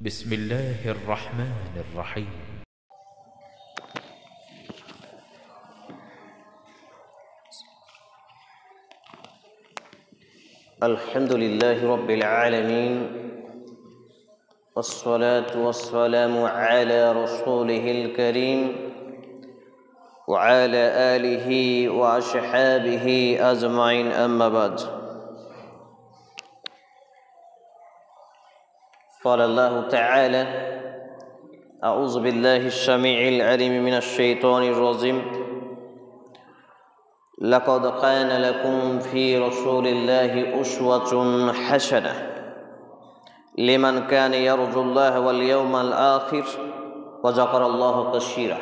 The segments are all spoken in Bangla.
بسم الله الرحمن الرحيم الحمد لله رب العالمين والصلاة والسلام على رسوله الكريم وعلى آله وأصحابه أجمعين أما بعد قال الله تعالى أعوذ بالله السميع العليم من الشيطان الرجيم لقد كان لكم في رسول الله أسوة حسنة لمن كان يرجو الله واليوم الآخر وذكر الله كثيرا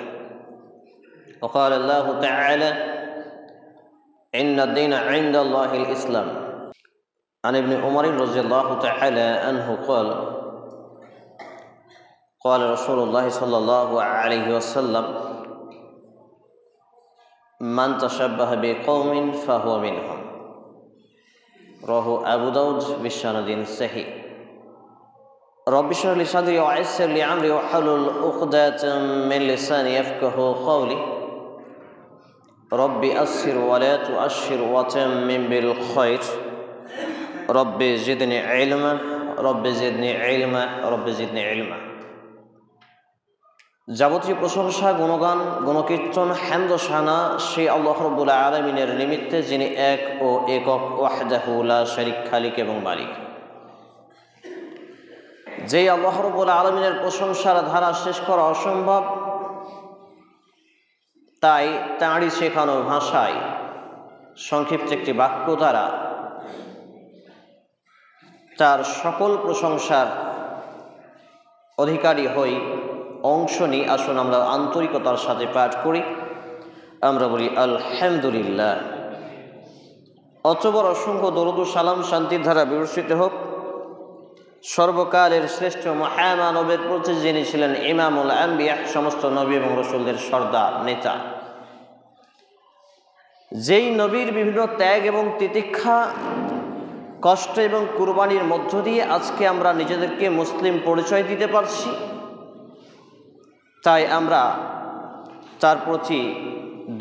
وقال الله تعالى إن الدين عند الله الإسلام عن ابن عمر رضي الله تعالى عنه قال رسول الله صلى الله عليه وسلم من تشبه بقوم فهو منهم رواه أبو داود بسند صحيح رب اشرح لي صدري ويسر لي أمري واحلل عقدة من لساني يفقهوا قولي رب أسر ولا تؤشر وتمم بالخير رب زدني علما رب زدني علما رب زدني علما যাবতীয় প্রশংসা গুণগান গুণকীর্তন হামদ ও শানা সেই আল্লাহ রাব্বুল আলামিনের নিমিত্তে যিনি এক ও একক ওয়াহদাহু লা শারীক খালিক এবং মালিক। যেই আল্লাহ রাব্বুল আলামিনের প্রশংসার ধারা শেষ করা অসম্ভব, তাই তাঁরই শেখানো ভাষায় সংক্ষিপ্ত একটি বাক্য দ্বারা তার সকল প্রশংসার অধিকারী হই, অংশ নিই। আসুন আমরা আন্তরিকতার সাথে পাঠ করি। আমরা বলি আলহামদুলিল্লাহ। অতঃপর অসংখ্য দরুদ ও সালাম শান্তির ধারা বিবর্ষিত হোক সর্বকালের শ্রেষ্ঠ মহামানবের প্রতি, যিনি ছিলেন ইমামুল আম্বিয়া, সমস্ত নবী এবং রাসূলদের সর্দার নেতা। যেই নবীর বিভিন্ন ত্যাগ এবং তিতিক্ষা, কষ্ট এবং কুরবানির মধ্য দিয়ে আজকে আমরা নিজেদেরকে মুসলিম পরিচয় দিতে পারছি, তাই আমরা তার প্রতি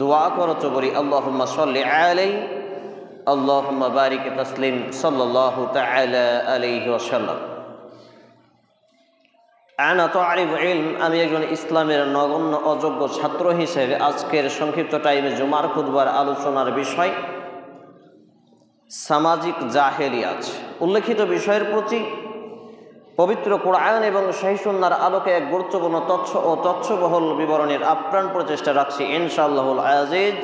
দোয়া করতে বলি আল্লাহুম্মা সাল্লি আলাইহি আল্লাহুম্মা বারিক তাসলিম সাল্লাল্লাহু তাআলা আলাইহি ওয়াসাল্লাম। আনা তালিবুল ইলম, আমি একজন ইসলামের নগণ্য অযোগ্য ছাত্র হিসেবে আজকের সংক্ষিপ্ত টাইমে জুমার খুতবার আলোচনার বিষয় সামাজিক জাহেলিয়াত। উল্লেখিত বিষয়ের প্রতি পবিত্র কোরআন এবং সহিহ সুন্নাহর আলোকে এক গুরুত্বপূর্ণ তথ্য ও তথ্যবহুল বিবরণের আপ্রাণ প্রচেষ্টা রাখছি ইনশাআল্লাহুল আজিজ।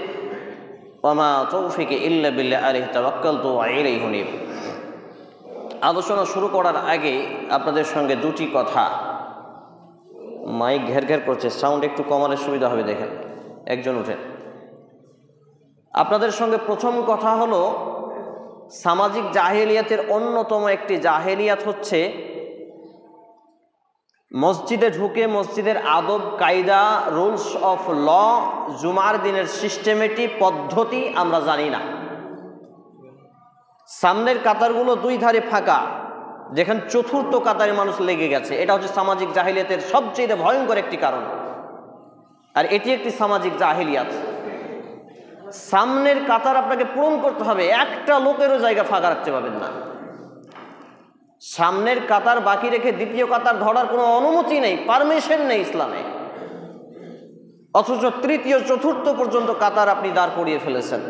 ওয়া মা তৌফিকি ইল্লা বিল্লাহ আলাইহি তাওয়াক্কালতু ওয়া ইলাইহি উনীব। আলোচনা শুরু করার আগে আপনাদের সঙ্গে দুটি কথা। মাইক ঘের ঘের করছে, সাউন্ড একটু কমালে সুবিধা হবে। দেখেন একজন উঠেন। আপনাদের সঙ্গে প্রথম কথা হলো, সামাজিক জাহেলিয়াতের অন্যতম একটি জাহেলিয়াত হচ্ছে মসজিদে ঢুকে মসজিদের আদব কায়দা, রুলস অফ ল, জুমার দিনের সিস্টেমেটিক পদ্ধতি আমরা জানি না। সামনের কাতারগুলো দুই ধারে ফাঁকা, যেখানে চতুর্থ কাতারে মানুষ লেগে গেছে। এটা হচ্ছে সামাজিক জাহেলিয়াতের সবচেয়ে ভয়ঙ্কর একটি কারণ, আর এটি একটি সামাজিক জাহেলিয়াত। সামনের কাতার আপনাকে পূরণ করতে হবে, একটা লোকেরও জায়গা ফাঁকা রাখতে পারবেন না। সামনের কাতার বাকি রেখে দ্বিতীয় কাতার ধরার কোনো অনুমতি নেই, পারমিশন নেই ইসলামে। অথচ তৃতীয় চতুর্থ পর্যন্ত কাতার আপনি দাঁড় করিয়ে ফেলেছেন।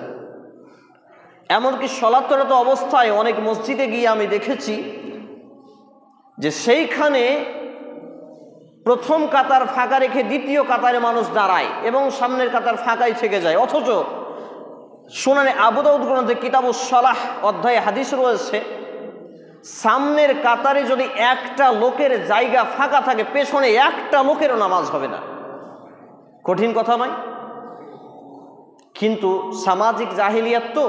এমনকি সলাতরত অবস্থায় অনেক মসজিদে গিয়ে আমি দেখেছি যে সেইখানে প্রথম কাতার ফাঁকা রেখে দ্বিতীয় কাতারে মানুষ দাঁড়ায় এবং সামনের কাতার ফাঁকাই থেকে যায়। অথচ সুনানে আবু দাউদ গ্রন্থে কিতাবুস সালাহ অধ্যায়ে হাদিস রয়েছে, সামনের কাতারে যদি একটা লোকের জায়গা ফাঁকা থাকে, পেছনে একটা লোকেরও নামাজ হবে না। কঠিন কথা নয়? কিন্তু সামাজিক জাহিলিয়াত তো,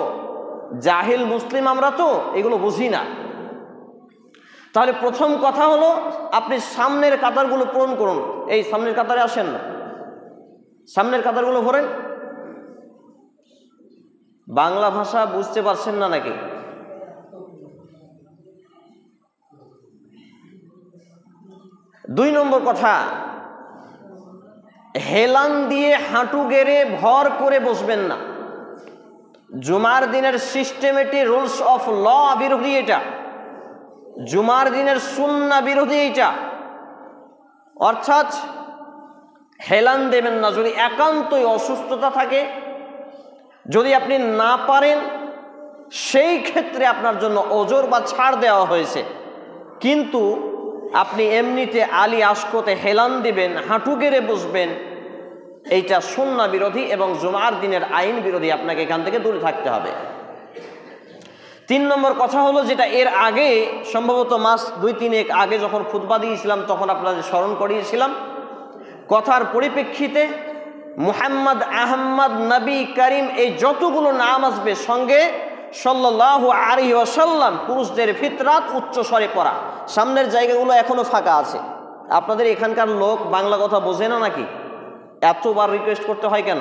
জাহিল মুসলিম আমরা তো এগুলো বুঝি না। তাহলে প্রথম কথা হলো, আপনি সামনের কাতারগুলো পূরণ করুন। এই সামনের কাতারে আসেন না, সামনের কাতারগুলো ভরেন। বাংলা ভাষা বুঝতে পারছেন না নাকি? 2 নম্বর কথা, হেলান দিয়ে হাঁটু গেড়ে ভর করে বসবেন না। জুমার দিনের সিস্টেমেটিক রুলস অফ ল বিরোধী এটা, জুমার দিনের সুন্নাহ বিরোধী এটা। অর্থাৎ হেলান দেবেন না। যদি একান্তই অসুস্থতা থাকে, যদি আপনি না পারেন, সেই ক্ষেত্রে আপনার জন্য ওজর বা ছাড় দেওয়া হয়েছে। কিন্তু আপনি এমনিতে আলী আশকোতে হেলান দিবেন, হাঁটু গেড়ে বসবেন, এইটা সুন্নাহ বিরোধী এবং জুমার দিনের আইন বিরোধী। আপনাকে এখান থেকে দূরে থাকতে হবে। 3 নম্বর কথা হলো, যেটা এর আগে সম্ভবত মাস 2-3 আগে যখন খুতবা দিয়েছিলাম তখন আপনাদের স্মরণ করিয়েছিলাম, কথার পরিপ্রেক্ষিতে মুহাম্মদ, আহমদ, নবী করিম এই যতগুলো নাম আসবে সঙ্গে সাল্লাল্লাহু আলাইহি ওয়াসাল্লাম, পুরুষদের ফিতরাত উচ্চ স্বরে পড়া। সামনের জায়গাগুলো এখনো ফাঁকা আছে। আপনাদের এখানকার লোক বাংলা কথা বোঝে না নাকি? এতবার রিকোয়েস্ট করতে হয় কেন?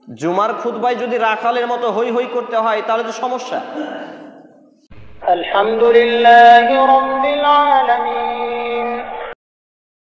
জুমার খুতবায় যদি রাখালের মতো হই হই করতে হয় তাহলে তো সমস্যা। আলহামদুলিল্লাহি রাব্বিল আলামিন।